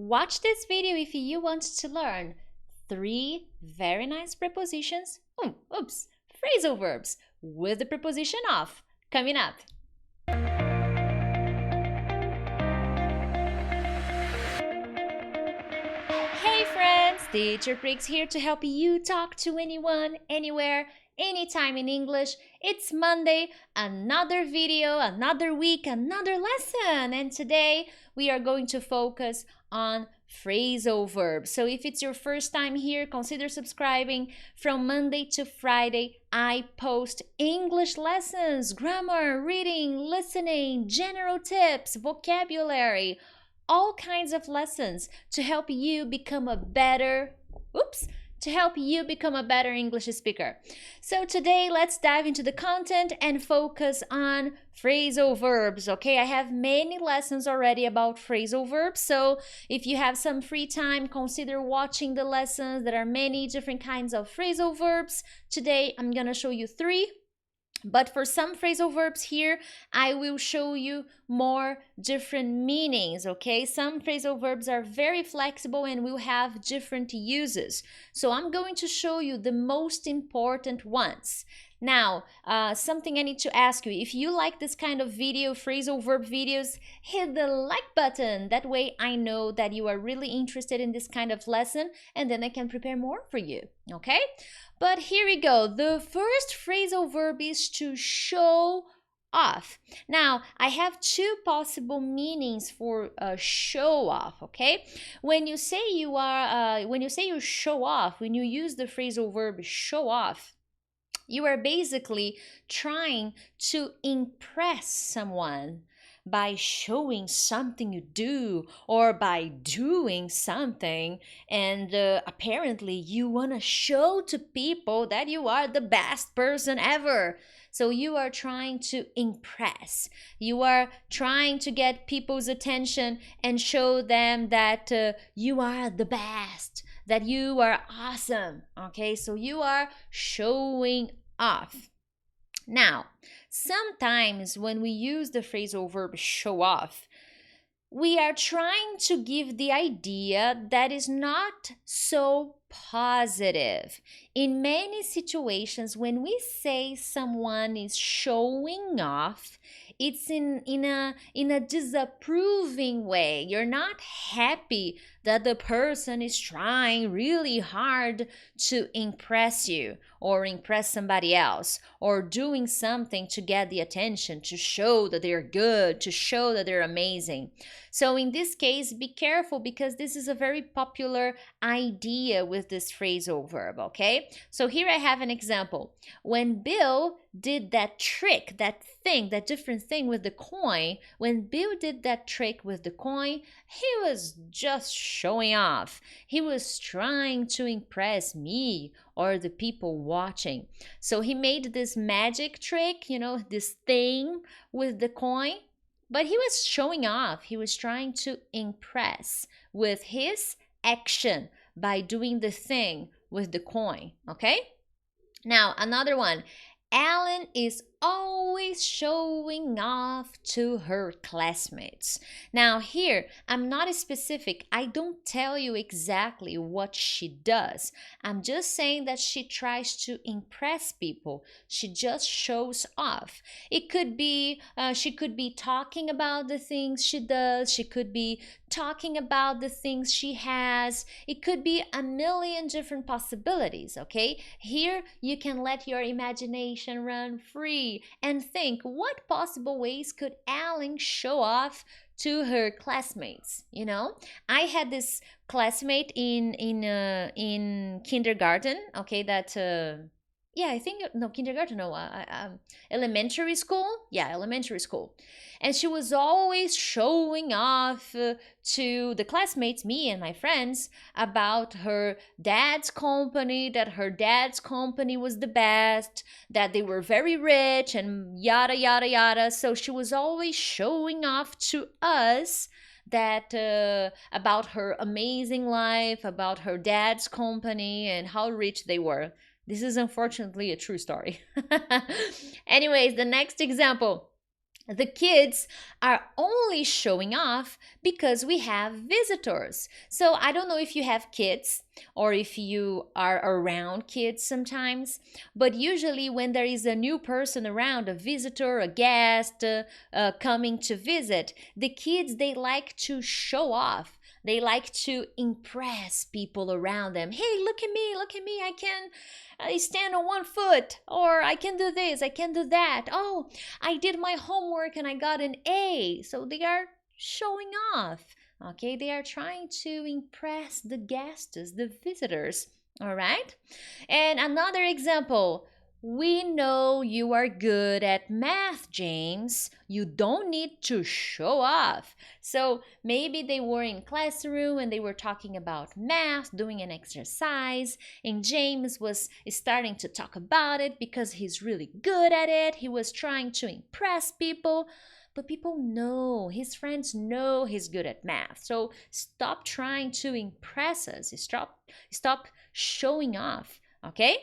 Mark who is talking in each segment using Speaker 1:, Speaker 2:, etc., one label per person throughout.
Speaker 1: Watch this video if you want to learn 3 very nice prepositions, phrasal verbs with the preposition of. Coming up. Hey friends, Teacher Prix here to help you talk to anyone, anywhere, anytime in English. It's Monday, another video, another week, another lesson. And today we are going to focus on phrasal verbs. So if it's your first time here, consider subscribing. From Monday to Friday, I post English lessons, grammar, reading, listening, general tips, vocabulary, all kinds of lessons to help you become a better English speaker. So today, let's dive into the content and focus on phrasal verbs, okay? I have many lessons already about phrasal verbs, so if you have some free time, consider watching the lessons. There are many different kinds of phrasal verbs. Today, I'm gonna show you 3. But for some phrasal verbs here, I will show you more different meanings, okay? Some phrasal verbs are very flexible and will have different uses. So I'm going to show you the most important ones. Now, something I need to ask you, if you like this kind of video, phrasal verb videos, hit the like button. That way I know that you are really interested in this kind of lesson, and then I can prepare more for you, okay? But here we go. The first phrasal verb is to show off. Now, I have 2 possible meanings for show off, okay? When you say you show off, when you use the phrasal verb show off, you are basically trying to impress someone by showing something you do or by doing something, and apparently you want to show to people that you are the best person ever. So you are trying to impress. You are trying to get people's attention and show them that you are the best, that you are awesome, okay? So you are showing off. Now, sometimes when we use the phrasal verb show off, we are trying to give the idea that is not so positive. In many situations, when we say someone is showing off, it's in a disapproving way. You're not happy that the person is trying really hard to impress you or impress somebody else, or doing something to get the attention, to show that they're good, to show that they're amazing. So in this case, be careful, because this is a very popular idea with this phrasal verb, okay? So here I have an example. When Bill did that trick, that different thing with the coin, when Bill did that trick with the coin, he was just showing off. He was trying to impress me or the people watching. So he made this magic trick, this thing with the coin, but he was showing off. He was trying to impress with his action by doing the thing with the coin, okay? Now, another one. Ellen is always showing off to her classmates. Now here, I'm not specific. I don't tell you exactly what she does. I'm just saying that she tries to impress people. She just shows off. It could be, she could be talking about the things she does. She could be talking about the things she has. It could be a million different possibilities, okay? Here, you can let your imagination run free and think, what possible ways could Ellen show off to her classmates? I had this classmate in kindergarten, okay, that elementary school. Yeah, elementary school. And she was always showing off to the classmates, me and my friends, about her dad's company, that her dad's company was the best, that they were very rich, and yada, yada, yada. So she was always showing off to us that about her amazing life, about her dad's company, and how rich they were. This is unfortunately a true story. Anyways, the next example. The kids are only showing off because we have visitors. So I don't know if you have kids or if you are around kids sometimes, but usually when there is a new person around, a visitor, a guest coming to visit, the kids, they like to show off. They like to impress people around them. Hey, look at me, I stand on one foot, or I can do this, I can do that. Oh, I did my homework and I got an A. So they are showing off. Okay, they are trying to impress the guests, the visitors. All right. And another example. We know you are good at math, James. You don't need to show off. So maybe they were in classroom and they were talking about math, doing an exercise, and James was starting to talk about it because he's really good at it. He was trying to impress people. But people know, his friends know he's good at math. So stop trying to impress us. Stop showing off, okay?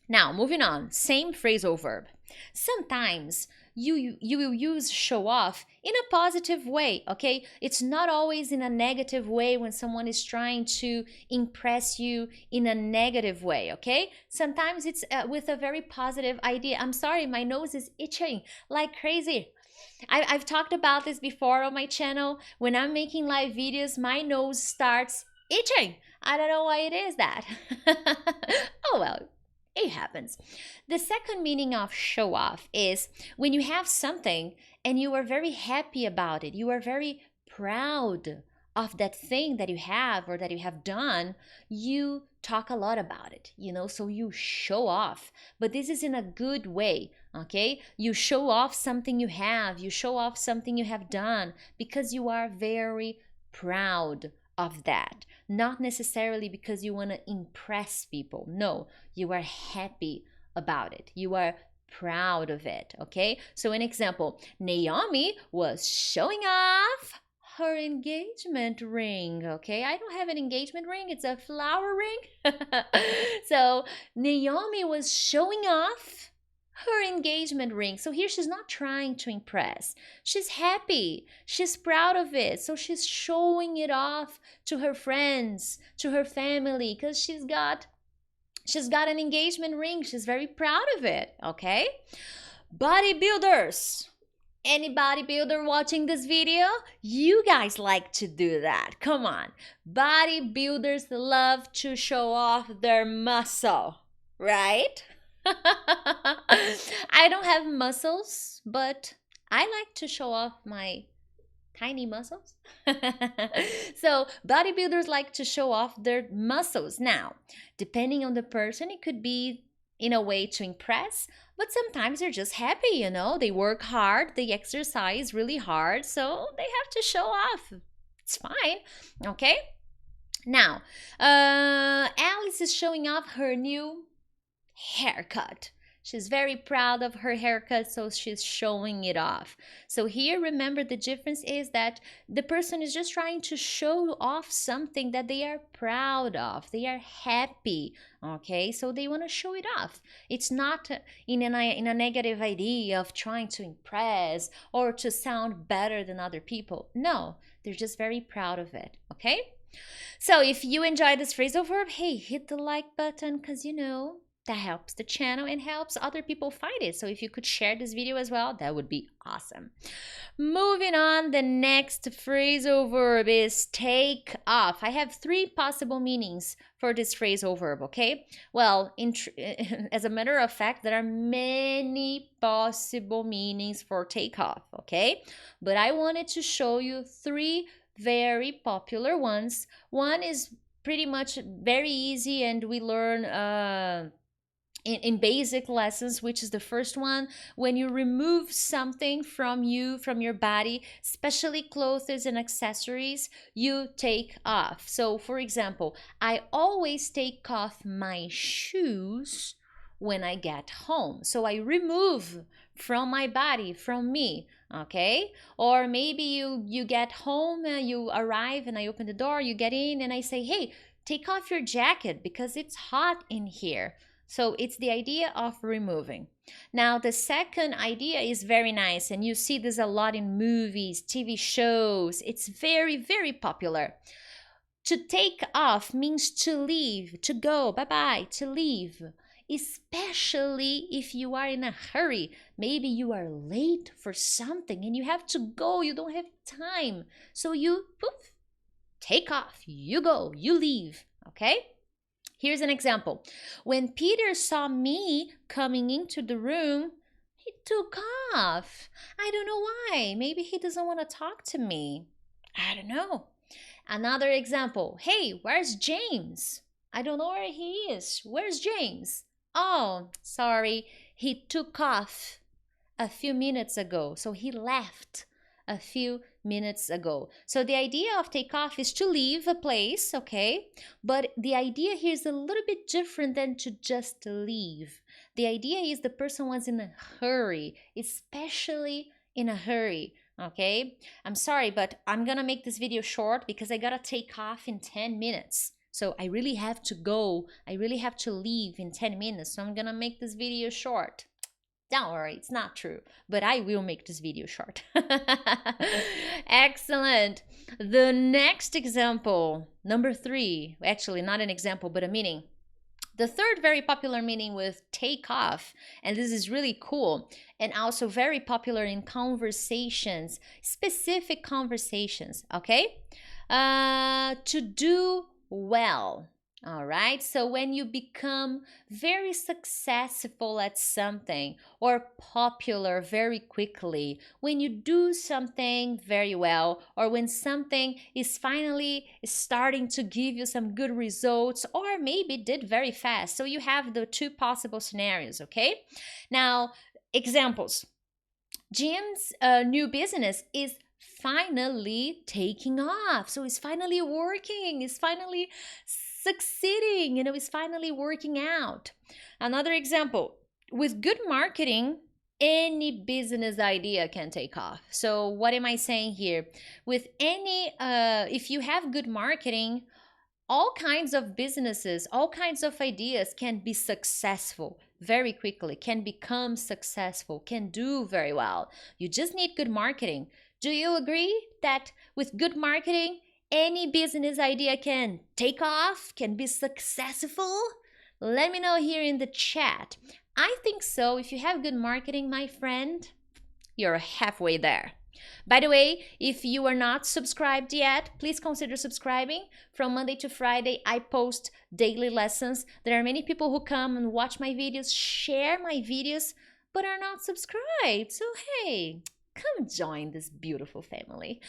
Speaker 1: Now, moving on, same phrasal verb. Sometimes you will use show off in a positive way, okay? It's not always in a negative way when someone is trying to impress you in a negative way, okay? Sometimes it's with a very positive idea. I'm sorry, my nose is itching like crazy. I've talked about this before on my channel. When I'm making live videos, my nose starts itching. I don't know why it is that. Oh well. It happens. The second meaning of show off is when you have something and you are very happy about it. You are very proud of that thing that you have or that you have done. You talk a lot about it, so you show off. But this is in a good way, okay? You show off something you have. You show off something you have done because you are very proud of that. Not necessarily because you want to impress people. No, you are happy about it. You are proud of it, okay? So an example, Naomi was showing off her engagement ring, okay? I don't have an engagement ring, it's a flower ring. So Naomi was showing off her engagement ring. So here she's not trying to impress. She's happy. She's proud of it. So she's showing it off to her friends, to her family, because she's got an engagement ring. She's very proud of it, okay? Bodybuilders. Any bodybuilder watching this video? You guys like to do that. Come on. Bodybuilders love to show off their muscle, right? I don't have muscles, but I like to show off my tiny muscles. So bodybuilders like to show off their muscles. Now, depending on the person, it could be in a way to impress, but sometimes they're just happy, They work hard, they exercise really hard, so they have to show off. It's fine, okay? Now, Alice is showing off her new haircut. She's very proud of her haircut, so she's showing it off. So here, remember, the difference is that the person is just trying to show off something that they are proud of. They are happy, okay? So they want to show it off. It's not in a negative idea of trying to impress or to sound better than other people. No, they're just very proud of it, okay? So if you enjoyed this phrasal verb, hey, hit the like button because, that helps the channel and helps other people find it. So if you could share this video as well, that would be awesome. Moving on, the next phrasal verb is take off. I have 3 possible meanings for this phrasal verb, okay? Well, as a matter of fact, there are many possible meanings for take off, okay? But I wanted to show you 3 very popular ones. One is pretty much very easy and we learn in basic lessons, which is the first one. When you remove something from your body, especially clothes and accessories, you take off. So for example, I always take off my shoes when I get home. So I remove from my body, from me, okay? Or maybe you get home, you arrive and I open the door, you get in and I say, hey, take off your jacket because it's hot in here. So it's the idea of removing. Now, the second idea is very nice, and you see this a lot in movies, TV shows. It's very, very popular. To take off means to leave, to go, bye-bye, to leave. Especially if you are in a hurry. Maybe you are late for something and you have to go, you don't have time. So you poof, take off, you go, you leave, okay? Here's an example. When Peter saw me coming into the room, he took off. I don't know why. Maybe he doesn't want to talk to me. I don't know. Another example. Hey, where's James? I don't know where he is. Where's James? Oh, sorry. He took off a few minutes ago. So he left a few minutes ago. So the idea of take off is to leave a place, okay? But the idea here is a little bit different than to just leave. The idea is the person was in a hurry, especially in a hurry, okay? I'm sorry, but I'm gonna make this video short because I gotta take off in 10 minutes. So I really have to go. I really have to leave in 10 minutes. So I'm gonna make this video short. Don't worry, it's not true, but I will make this video short. Excellent. The next example, number 3, actually not an example, but a meaning. The third very popular meaning with take off, and this is really cool, and also very popular in conversations, specific conversations, okay? To do well. All right, so when you become very successful at something or popular very quickly, when you do something very well, or when something is finally starting to give you some good results, or maybe did very fast. So you have the two possible scenarios, okay? Now, examples. Jim's new business is finally taking off. So it's finally working, it's finally succeeding, it's finally working out. Another example, with good marketing, any business idea can take off. So what am I saying here? With any, if you have good marketing, all kinds of businesses, all kinds of ideas can be successful very quickly, can become successful, can do very well. You just need good marketing. Do you agree that with good marketing, any business idea can take off, can be successful? Let me know here in the chat. I think so. If you have good marketing, my friend, you're halfway there. By the way, if you are not subscribed yet, please consider subscribing. From Monday to Friday, I post daily lessons. There are many people who come and watch my videos, share my videos, but are not subscribed. So hey, come join this beautiful family.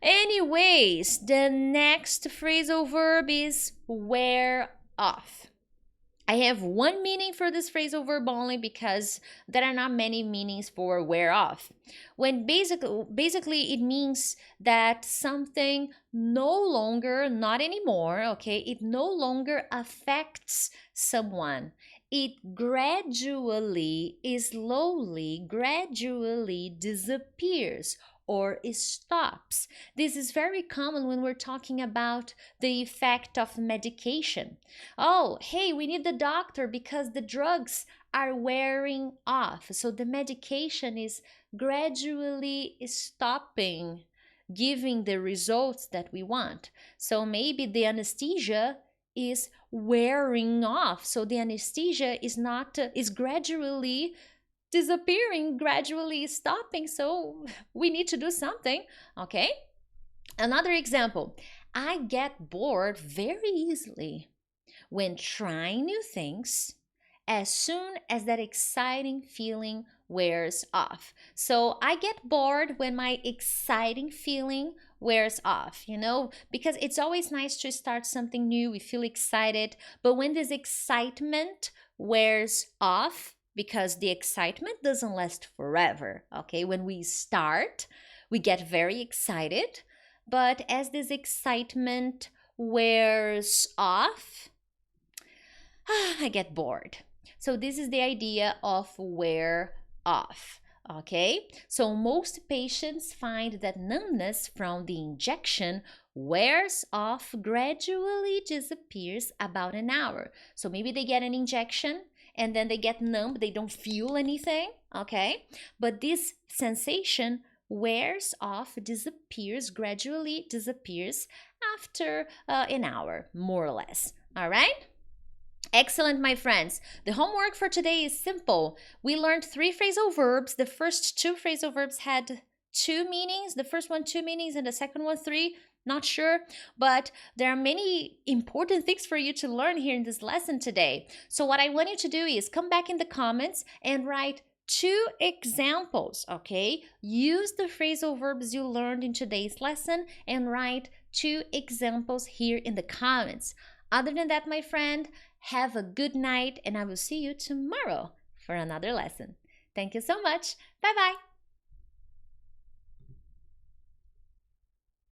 Speaker 1: Anyways, the next phrasal verb is wear off. I have one meaning for this phrasal verb only because there are not many meanings for wear off. When basically it means that something no longer, not anymore, okay, it no longer affects someone. It gradually, slowly, gradually disappears or stops. This is very common when we're talking about the effect of medication. Oh, hey, we need the doctor because the drugs are wearing off. So the medication is gradually stopping giving the results that we want. So maybe the anesthesia is wearing off. So the anesthesia is gradually disappearing, gradually stopping. So we need to do something, okay? Another example, I get bored very easily when trying new things as soon as that exciting feeling wears off. So I get bored when my exciting feeling wears off, because it's always nice to start something new. We feel excited, but when this excitement wears off, because the excitement doesn't last forever, okay? When we start, we get very excited, but as this excitement wears off, I get bored. So this is the idea of wear off, okay? So most patients find that numbness from the injection wears off, gradually disappears about an hour. So maybe they get an injection and then they get numb, they don't feel anything, okay? But this sensation wears off, disappears, gradually disappears after an hour, more or less, all right? Excellent, my friends. The homework for today is simple. We learned 3 phrasal verbs. The first 2 phrasal verbs had 2 meanings. The first one 2 meanings and the second one 3. Not sure, but there are many important things for you to learn here in this lesson today. So what I want you to do is come back in the comments and write 2 examples, okay? Use the phrasal verbs you learned in today's lesson and write 2 examples here in the comments. Other than that, my friend, have a good night, and I will see you tomorrow for another lesson. Thank you so much. Bye-bye.